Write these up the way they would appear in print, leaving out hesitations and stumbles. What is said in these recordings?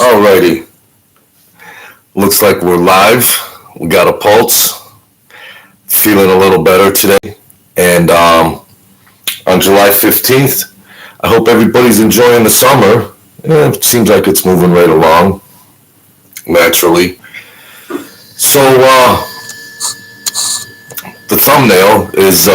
Alrighty, looks like we're live. We got a pulse. Feeling a little better today. And on July 15th, I hope everybody's enjoying the summer. It seems like it's moving right along, naturally. So the thumbnail is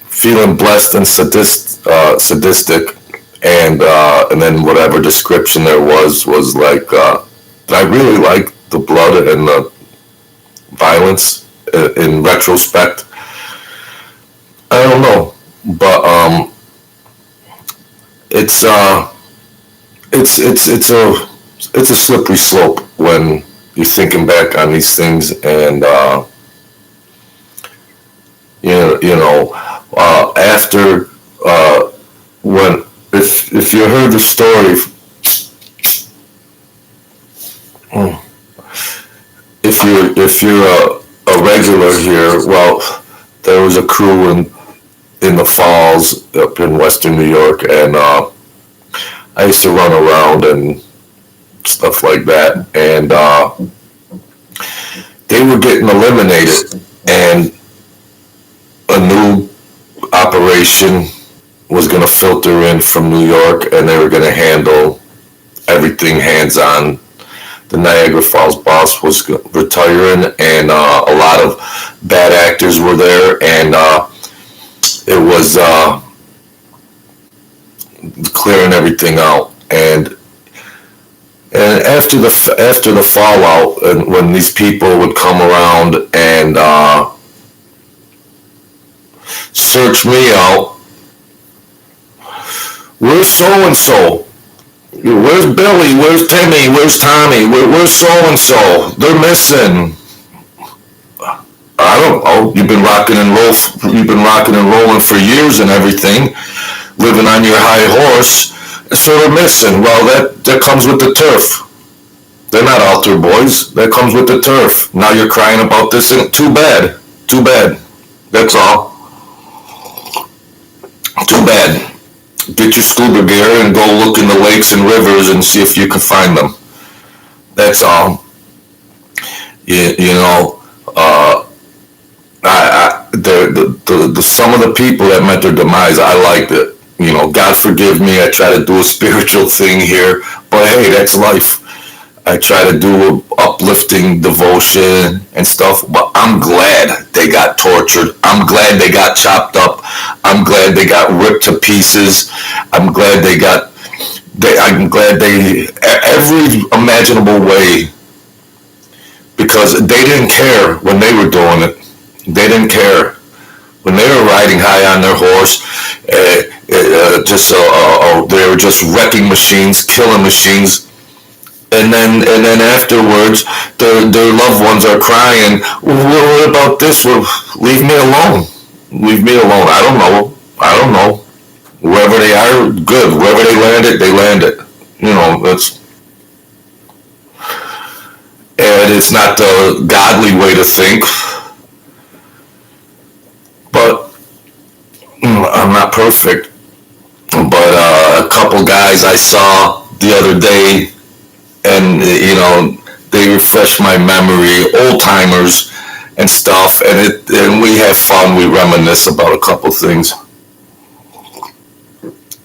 feeling blessed and sadistic. And then whatever description there was like, I really like the blood and the violence in retrospect. I don't know, but it's a slippery slope when you're thinking back on these things, and after when if you heard the story, if you're a regular here, well, there was a crew in the Falls up in Western New York, and I used to run around and stuff like that, and they were getting eliminated, and a new operation was going to filter in from New York, and they were going to handle everything hands-on. The Niagara Falls boss was retiring, and a lot of bad actors were there, and it was clearing everything out. And after the fallout, and when these people would come around and search me out, where's so-and-so? Where's Billy? Where's Timmy? Where's Tommy? Where's so-and-so? They're missing. I don't know. You've been rocking and rolling for years and everything, living on your high horse. So they're missing. Well, that comes with the turf. They're not altar boys. That comes with the turf. Now you're crying about this. Too bad. Too bad. That's all. Too bad. Get your scuba gear and go look in the lakes and rivers and see if you can find them. That's all. The some of the people that met their demise, I liked it. God forgive me, I try to do a spiritual thing here, but hey, that's life. I try to do uplifting devotion and stuff, but I'm glad they got tortured. I'm glad they got chopped up. I'm glad they got ripped to pieces. I'm glad every imaginable way, because they didn't care when they were doing it. They didn't care. When they were riding high on their horse, they were just wrecking machines, killing machines. And then afterwards, their loved ones are crying. What about this? Well, leave me alone. Leave me alone. I don't know. Wherever they are, good. Wherever they landed, they landed. And it's not the godly way to think. But I'm not perfect. But a couple guys I saw the other day, and they refresh my memory, old timers and stuff, and we have fun. We reminisce about a couple things.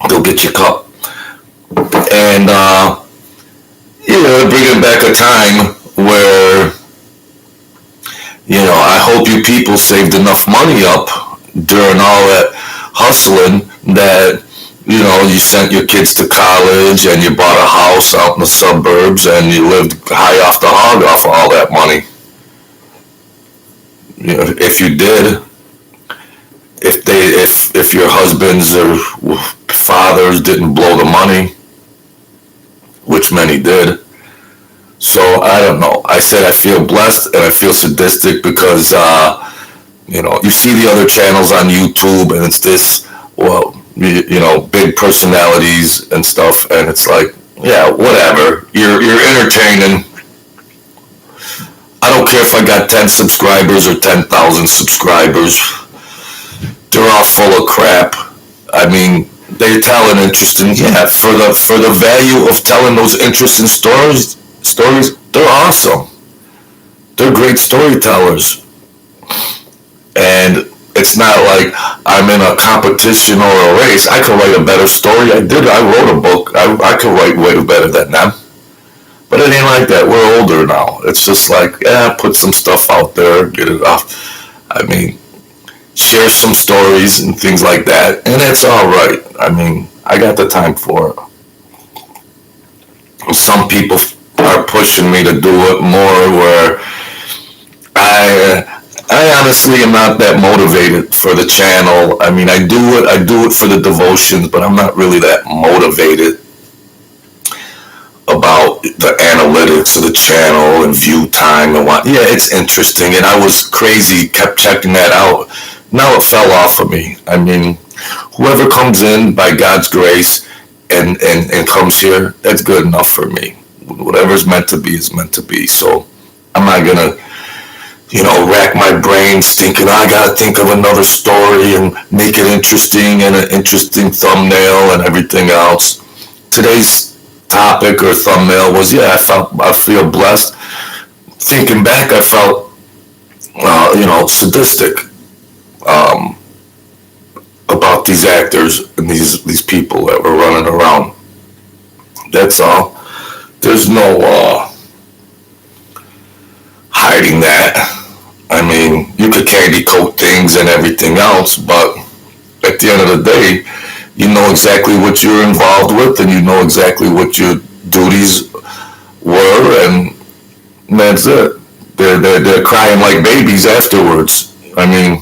Go get your cup, and bringing back a time where I hope you people saved enough money up during all that hustling that you sent your kids to college, and you bought a house out in the suburbs, and you lived high off the hog off of all that money. If you did, if your husbands or fathers didn't blow the money, which many did. So I don't know. I said I feel blessed and I feel sadistic because you see the other channels on YouTube, and it's this, big personalities and stuff, and it's like, yeah, whatever. You're entertaining. I don't care if I got 10 subscribers or 10,000 subscribers. They're all full of crap. I mean, they tell an interesting, yeah, for the value of telling those interesting stories, they're awesome. They're great storytellers. And it's not like I'm in a competition or a race. I could write a better story. I wrote a book. I could write way better than them. But it ain't like that. We're older now. It's just like, yeah, put some stuff out there, get it off. I mean, share some stories and things like that. And it's all right. I mean, I got the time for it. Some people are pushing me to do it more where I honestly am not that motivated for the channel. I mean, I do it for the devotions, but I'm not really that motivated about the analytics of the channel and view time and what. Yeah, it's interesting, and I was crazy, kept checking that out. Now it fell off of me. I mean, whoever comes in by God's grace and comes here, that's good enough for me. Whatever's meant to be is meant to be. So I'm not gonna, rack my brains thinking I gotta think of another story and make it interesting and an interesting thumbnail and everything else. Today's topic or thumbnail was, I feel blessed. Thinking back, I felt, sadistic about these actors and these people that were running around. That's all. There's no hiding that. I mean, you could candy coat things and everything else, but at the end of the day, you know exactly what you're involved with, and you know exactly what your duties were, and that's it. They're crying like babies afterwards. I mean,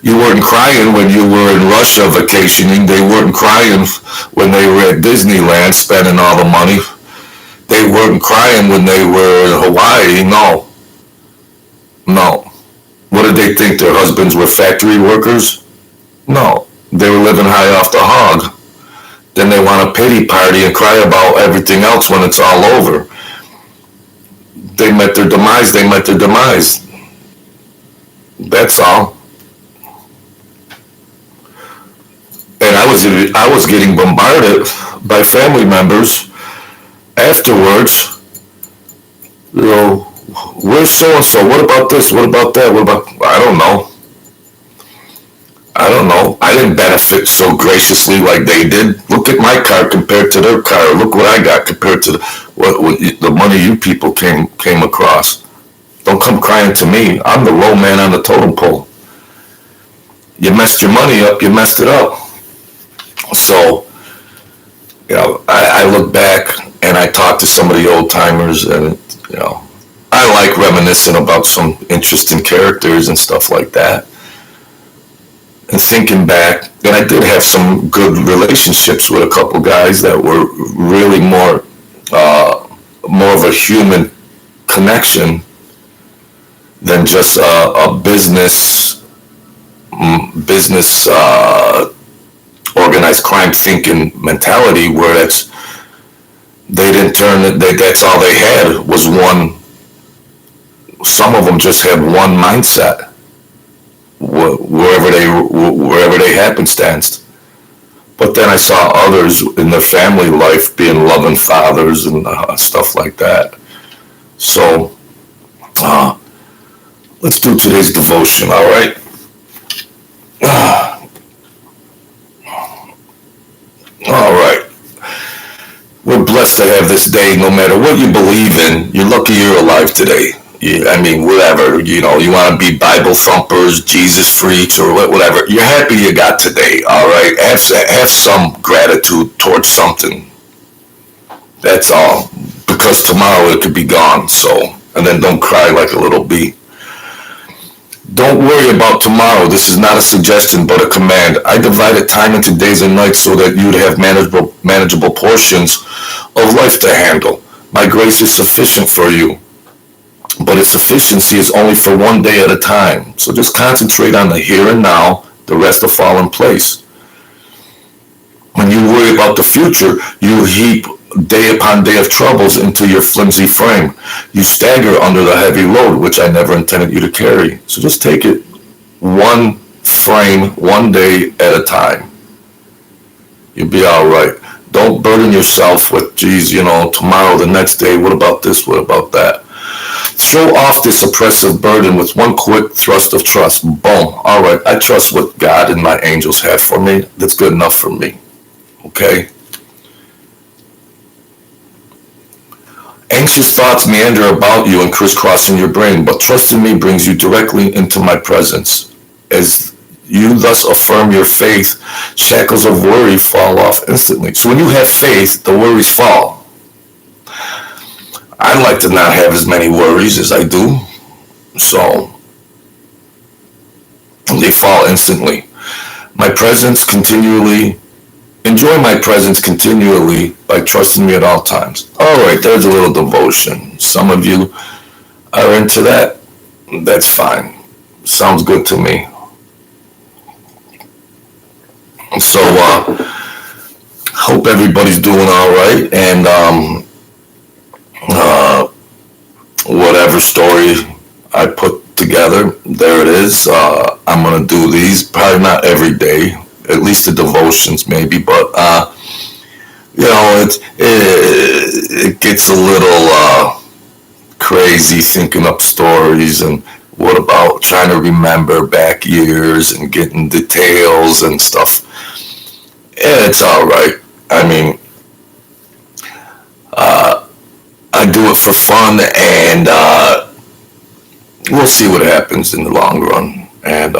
you weren't crying when you were in Russia vacationing. They weren't crying when they were at Disneyland spending all the money. They weren't crying when they were in Hawaii. No. What did they think? Their husbands were factory workers? No. They were living high off the hog. Then they want a pity party and cry about everything else when it's all over. They met their demise. That's all. And I was getting bombarded by family members afterwards. Where's so and so? What about this? What about that? I don't know. I didn't benefit so graciously like they did. Look at my car compared to their car. Look what I got compared to the money you people came across. Don't come crying to me. I'm the low man on the totem pole. You messed your money up. You messed it up. So, I look back and I talk to some of the old timers, and I like reminiscing about some interesting characters and stuff like that. And thinking back, and I did have some good relationships with a couple guys that were really more of a human connection than just a business organized crime thinking mentality where that's all they had was one. Some of them just had one mindset wherever they happenstanced. But then I saw others in their family life being loving fathers and stuff like that. So let's do today's devotion, all right? All right. We're blessed to have this day. No matter what you believe in, you're lucky you're alive today. Whatever, you want to be Bible thumpers, Jesus freaks, or whatever. You're happy you got today, all right? Have some gratitude towards something. That's all. Because tomorrow it could be gone, so. And then don't cry like a little bee. Don't worry about tomorrow. This is not a suggestion, but a command. I divided time into days and nights so that you'd have manageable portions of life to handle. My grace is sufficient for you, but its sufficiency is only for one day at a time. So just concentrate on the here and now. The rest will fall in place. When you worry about the future, you heap day upon day of troubles into your flimsy frame. You stagger under the heavy load, which I never intended you to carry. So just take it one frame, one day at a time. You'll be all right. Don't burden yourself with, geez, tomorrow, the next day, what about this, what about that? Throw off this oppressive burden with one quick thrust of trust. Boom. All right, I trust what God and my angels have for me. That's good enough for me. Okay? Anxious thoughts meander about you and crisscrossing your brain, but trust in me brings you directly into my presence. As you thus affirm your faith, shackles of worry fall off instantly. So when you have faith, the worries fall. I'd like to not have as many worries as I do, so they fall instantly. Enjoy my presence continually by trusting me at all times. All right, there's a little devotion. Some of you are into that. That's fine. Sounds good to me. So, hope everybody's doing all right. And whatever story I put together, there it is. I'm going to do these, probably not every day, at least the devotions maybe, but it gets a little crazy thinking up stories, and what about trying to remember back years and getting details and stuff. Yeah, it's all right. I mean, I do it for fun, and we'll see what happens in the long run. And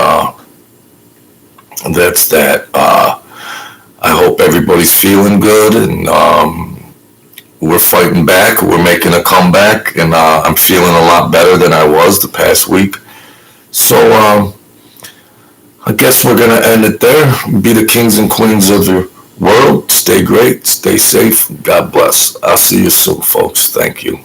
that's that. I hope everybody's feeling good, and we're fighting back. We're making a comeback, and I'm feeling a lot better than I was the past week. So I guess we're going to end it there. Be the kings and queens of your world. Stay great. Stay safe. God bless. I'll see you soon, folks. Thank you.